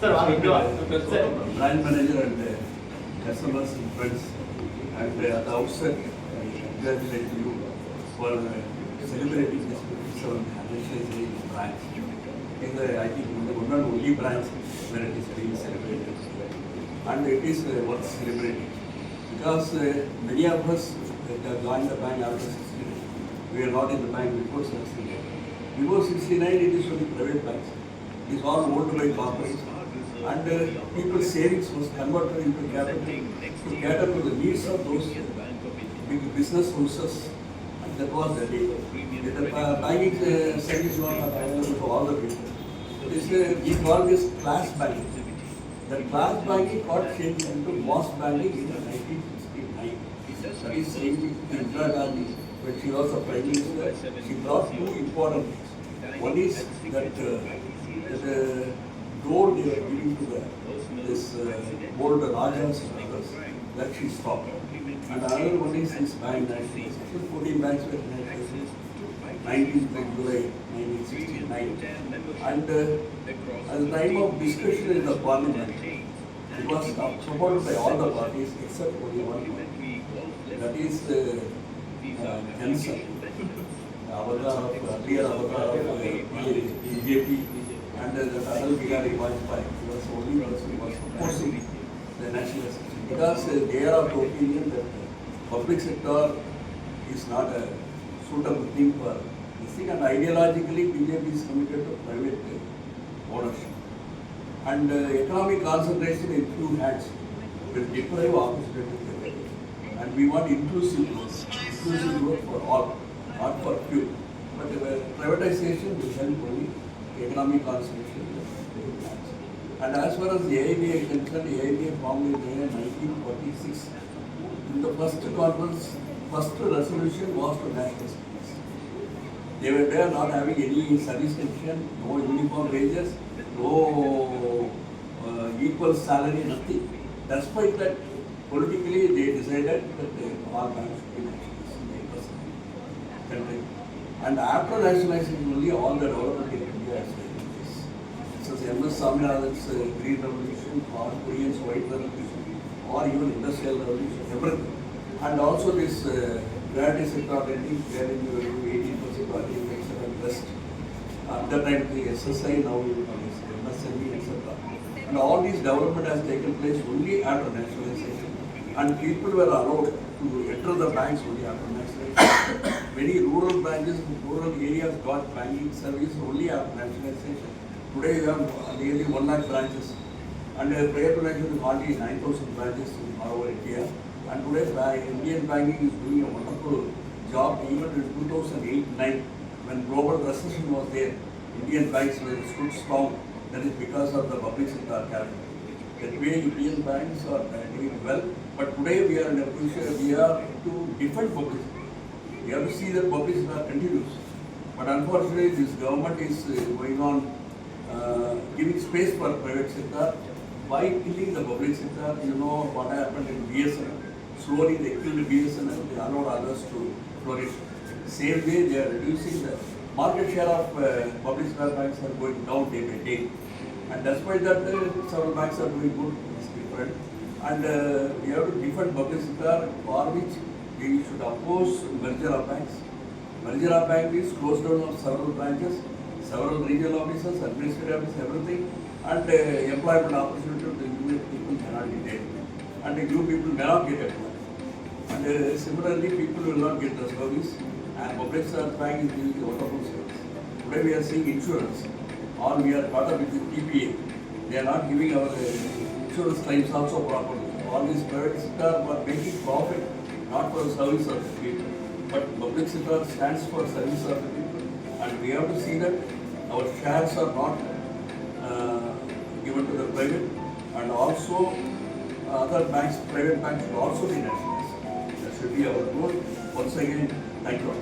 Sir, brand manager and customers and friends. And at the outset, I congratulate you for celebrating this 57th anniversary branch. I think one and only branch where it is being celebrated. And it is worth celebrating because many of us have joined the bank after 69. We are not in the bank before 69. Before 69, it is only private banks. It is all owned by corporates. And people's savings was converted into capital to cater to the needs of those big business houses. And that was the day. The banking service was available to all the people. We call this class banking. The class banking got changed into mass banking in 1969. That is Indira Gandhi, when she was the Prime Minister, she brought two important things. One is that the door they were giving to this old Rajas and others, that she stopped. And another one is this bank nationalized. 14 banks were nationalized. 19th July 1969. And at the time of discussion in the parliament, it was supported by all the parties except only one party. That is Johnson, earlier avatar of BJP, and the Atal Bihari Vajpayee. He was the only person who was opposing the nationalization because they are of the opinion that the public sector is not a suitable thing for this thing, and ideologically BJP is committed to private ownership. And economic concentration in few hands will deprive opportunity to the people. And we want inclusive growth for all, not for few. But privatization will help only economic concentration in few hands. And as far as the AIBA is concerned, the AIBA formed in the year 1946. In the first conference, first resolution was to nationalize. They were there not having any service condition, no uniform wages, no equal salary, nothing. Despite that, politically they decided that all banks should be nationalized in the country. And after nationalization, only all the development in India has taken place. So the MS Swaminathan's Green Revolution, or Korean's White Revolution, or even Industrial Revolution, everything. And also this priority sector lending, wherein you will do 18% qualification and rest. At that time, the SSI, now you call it MSME, etc. And all these development has taken place only after nationalization. And people were allowed to enter the banks only after nationalization. Many rural branches, rural areas got banking service only after nationalization. Today you have nearly 1 lakh branches. And prior to nationalization, hardly 9,000 branches in all over India. And today, Indian banking is doing a wonderful job. Even in 2008-9, when global recession was there, Indian banks were stood strong. That is because of the public sector character. That way, Indian banks are doing well. But today, we are in a position, we are to defend public sector. We have to see that public sector continues. But unfortunately, this government is going on giving space for private sector by killing the public sector. You know what happened in BSNL. Slowly they killed BSNL, they allowed others to flourish. Same way they are reducing the market share of public sector banks are going down day by day. And despite that, several banks are doing good, it's different. And we have to defend public sector, for which we should oppose merger of banks. Merger of bank is close down of several branches, several regional offices, administrative offices, everything. And employment opportunity to new people cannot be there. And new people may not get employed. And similarly, people will not get the service. And public sector bank is giving a wonderful service. Today we are seeing insurance, or we are caught up with the TPA. They are not giving our insurance claims also properly. All these private sector are making profit, not for the service of the people. But public sector stands for service of the people. And we have to see that our shares are not given to the private, and also other banks, private banks should also be nationalized. That should be our goal. Once again, thank you.